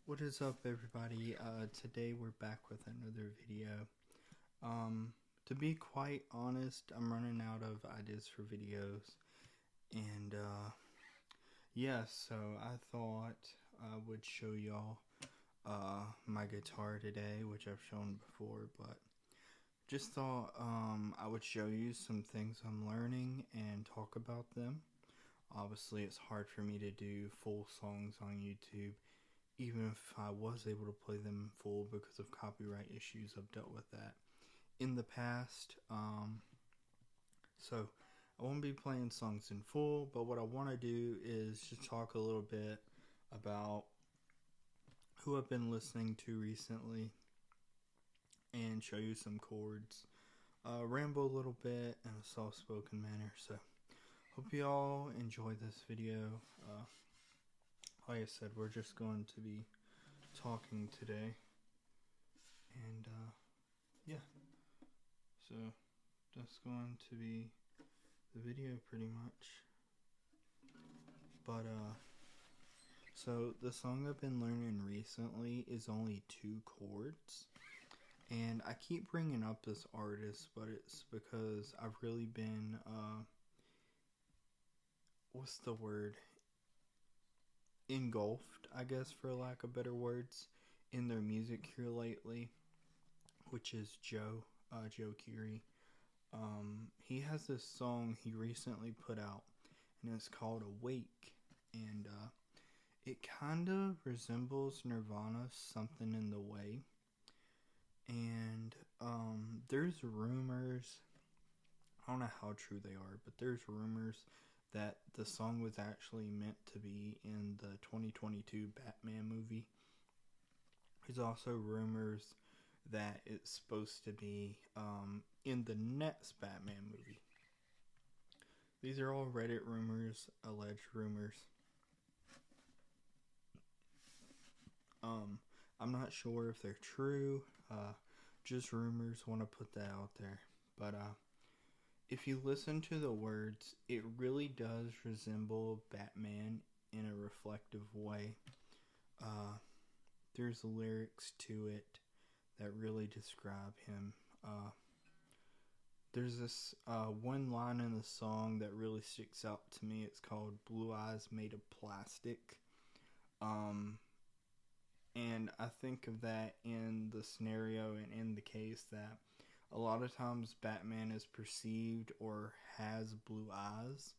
What is up, everybody? Today we're back with another video. To be quite honest, I'm running out of ideas for videos, and yeah, so I thought I would show y'all my guitar today, which I've shown before, but just thought I would show you some things I'm learning and talk about them. Obviously, it's hard for me to do full songs on YouTube, even if I was able to play them full because of copyright issues. I've dealt with that in the past. So I won't be playing songs in full, but what I want to do is just talk a little bit about who I've been listening to recently and show you some chords. Ramble a little bit in a soft-spoken manner. So hope you all enjoy this video. Like I said, we're just going to be talking today, and yeah, so that's going to be the video pretty much. But so the song I've been learning recently is only 2 chords, and I keep bringing up this artist, but it's because I've really been what's the word, engulfed, I guess, for lack of better words, in their music here lately, which is Joe Keery. He has this song he recently put out, and it's called Awake, and it kind of resembles Nirvana's Something in the Way, and there's rumors, I don't know how true they are, but there's rumors that the song was actually meant to be in the 2022 Batman movie. There's also rumors that it's supposed to be in the next Batman movie. These are all Reddit rumors, alleged rumors. I'm not sure if they're true, just rumors, want to put that out there. But if you listen to the words, it really does resemble Batman in a reflective way. There's lyrics to it that really describe him. There's this one line in the song that really sticks out to me. It's called Blue Eyes Made of Plastic. And I think of that in the scenario and in the case that a lot of times Batman is perceived or has blue eyes.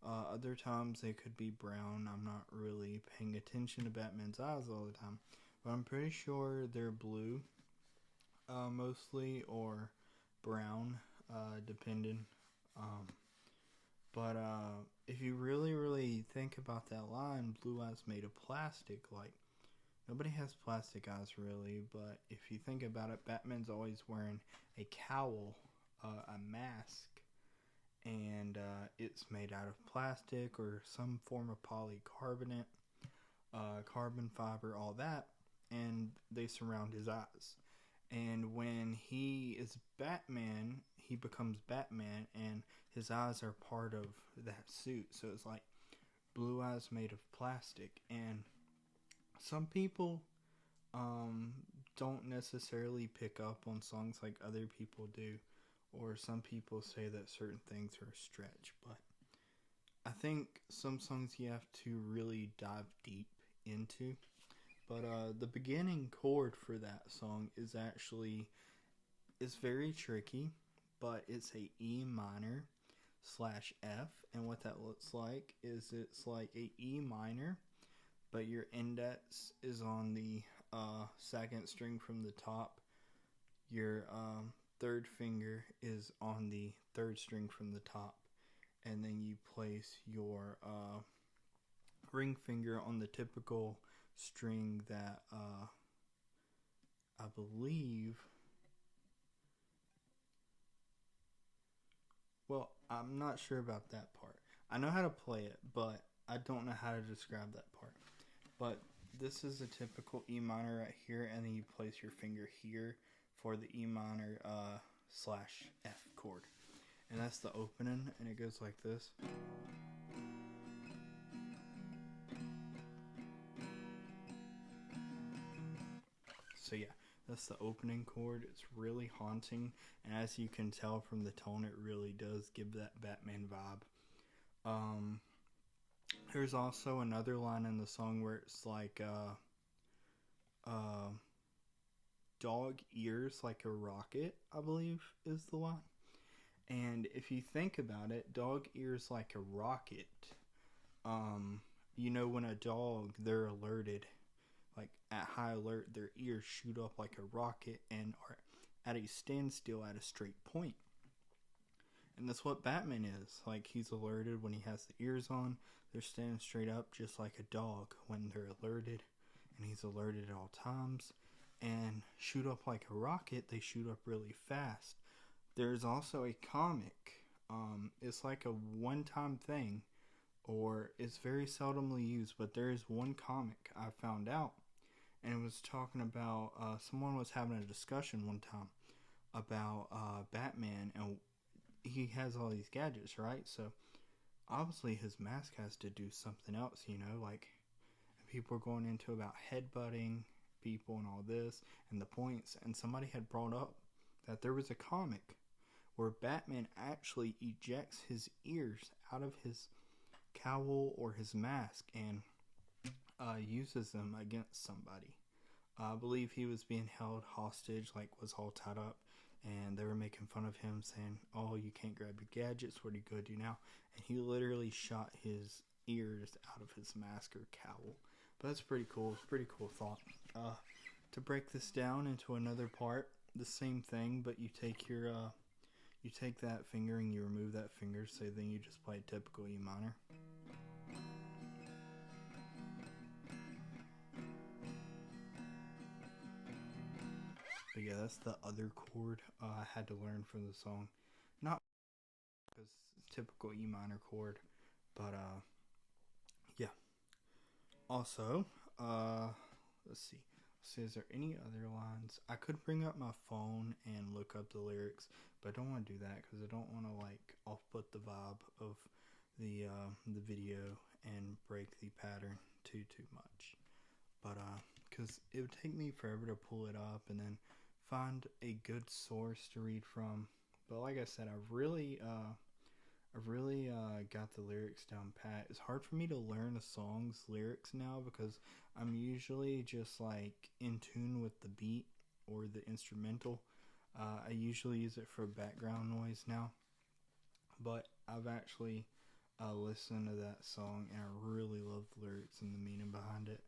Other times they could be brown. I'm not really paying attention to Batman's eyes all the time, but I'm pretty sure they're blue, mostly, or brown, depending. But if you really think about that line, blue eyes made of plastic, like, nobody has plastic eyes really, but if you think about it, Batman's always wearing a cowl, a mask, and it's made out of plastic or some form of polycarbonate, carbon fiber, all that, and they surround his eyes. And when he is Batman, he becomes Batman, and his eyes are part of that suit. So it's like blue eyes made of plastic. And some people don't necessarily pick up on songs like other people do, or some people say that certain things are a stretch, but I think some songs you have to really dive deep into. But the beginning chord for that song is actually, it's very tricky, but it's a E minor slash F, and what that looks like is it's like a E minor, but your index is on the second string from the top. Your third finger is on the third string from the top, and then you place your ring finger on the typical string that I believe, well, I'm not sure about that part. I know how to play it, but I don't know how to describe that part. But this is a typical E minor right here, and then you place your finger here for the E minor slash F chord. And that's the opening, and it goes like this. So yeah, that's the opening chord. It's really haunting, and as you can tell from the tone, it really does give that Batman vibe. There's also another line in the song where it's like uh, dog ears like a rocket, I believe is the line. And if you think about it, dog ears like a rocket. Um, you know, when a dog, they're alerted, like at high alert, their ears shoot up like a rocket and are at a standstill at a straight point. And that's what Batman is. Like, he's alerted when he has the ears on. They're standing straight up just like a dog when they're alerted. And he's alerted at all times. And shoot up like a rocket, they shoot up really fast. There's also a comic. It's like a one-time thing, or it's very seldomly used, but there is one comic I found out, and it was talking about someone was having a discussion one time about Batman, and he has all these gadgets, right? So obviously his mask has to do something else, you know, like people are going into about headbutting people and all this and the points, and somebody had brought up that there was a comic where Batman actually ejects his ears out of his cowl or his mask and uses them against somebody. I believe he was being held hostage, like was all tied up, and they were making fun of him, saying, "Oh, you can't grab your gadgets. What are you gonna do now?" And he literally shot his ears out of his mask or cowl. But that's pretty cool. It's a pretty cool thought. To break this down into another part, the same thing, but you take your you take that finger and you remove that finger, so then you just play a typical E minor. But yeah, that's the other chord I had to learn from the song. Not because it's typical E minor chord, but yeah. Also, let's see. So is there any other lines? I could bring up my phone and look up the lyrics, but I don't want to do that because I don't want to like off put the vibe of the video and break the pattern too much. But because it would take me forever to pull it up and then find a good source to read from. But like I said, I've really got the lyrics down pat. It's hard for me to learn a song's lyrics now because I'm usually just like in tune with the beat or the instrumental. I usually use it for background noise now, but I've actually listened to that song and I really love the lyrics and the meaning behind it.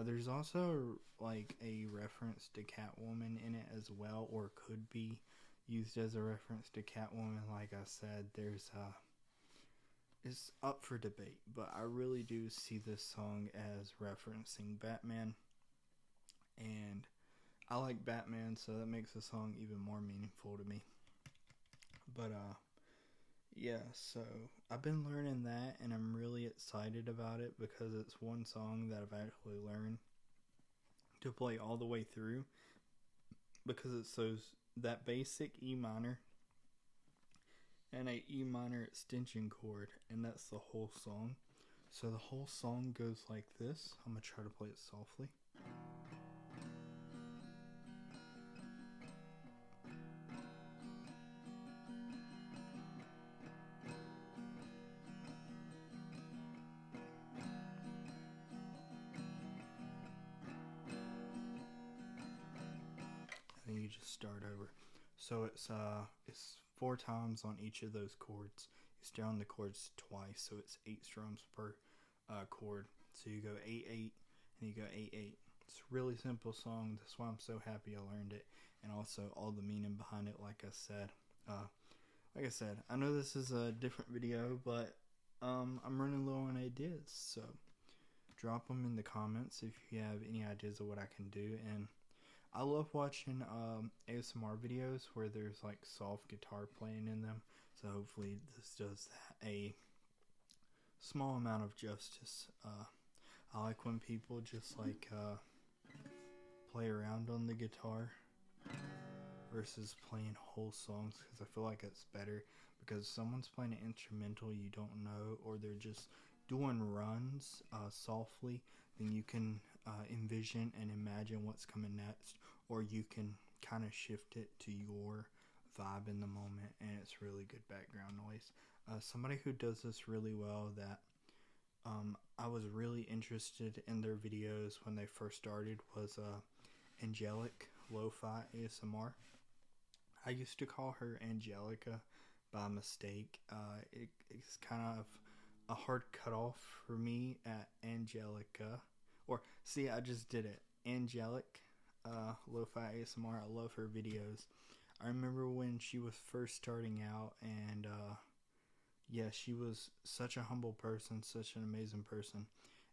There's also like a reference to Catwoman in it as well, or could be used as a reference to Catwoman. Like I said, there's it's up for debate, but I really do see this song as referencing Batman, and I like Batman, so that makes the song even more meaningful to me. But yeah, so I've been learning that, and I'm really excited about it because it's one song that I've actually learned to play all the way through because it's that basic E minor and a E minor extension chord, and that's the whole song. So the whole song goes like this. I'm gonna try to play it softly. And then you just start over. So it's 4 times on each of those chords. You strum the chords twice, so it's 8 strums per chord. So you go 8 8, and you go 8 8. It's a really simple song. That's why I'm so happy I learned it, and also all the meaning behind it. Like I said, I know this is a different video, but I'm running low on ideas. So drop them in the comments if you have any ideas of what I can do. And I love watching ASMR videos where there's like soft guitar playing in them. So hopefully this does a small amount of justice. I like when people just like play around on the guitar versus playing whole songs, because I feel like it's better, because someone's playing an instrumental you don't know, or they're just doing runs softly, then you can envision and imagine what's coming next, or you can kind of shift it to your vibe in the moment, and it's really good background noise. Somebody who does this really well that I was really interested in their videos when they first started was Angelic Lo-Fi ASMR. I used to call her Angelica by mistake. It's kind of a hard cutoff for me at Angelica. Or, see, I just did it. Angelic Lo-Fi ASMR. I love her videos. I remember when she was first starting out, and yeah, she was such a humble person, such an amazing person.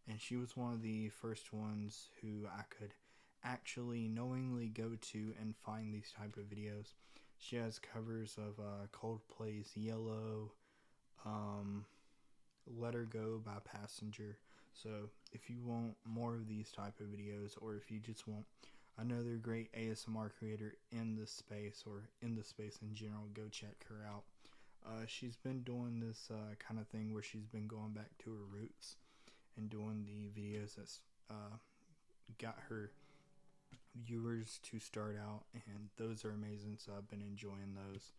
And she was one of the first ones who I could actually knowingly go to and find these type of videos. She has covers of Coldplay's Yellow, Let Her Go by Passenger. So if you want more of these type of videos, or if you just want another great ASMR creator in this space, or in the space in general, go check her out. She's been doing this kind of thing where she's been going back to her roots and doing the videos that's got her viewers to start out, and those are amazing, so I've been enjoying those.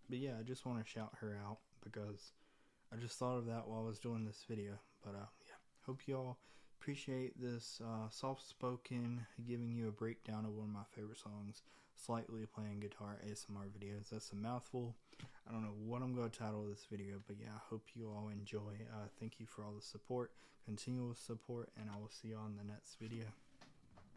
But yeah, I just want to shout her out because I just thought of that while I was doing this video. But yeah, hope you all appreciate this soft-spoken, giving you a breakdown of one of my favorite songs, slightly playing guitar ASMR videos. That's a mouthful. I don't know what I'm going to title this video, but yeah, I hope you all enjoy. Thank you for all the support, continual support, and I will see you on the next video.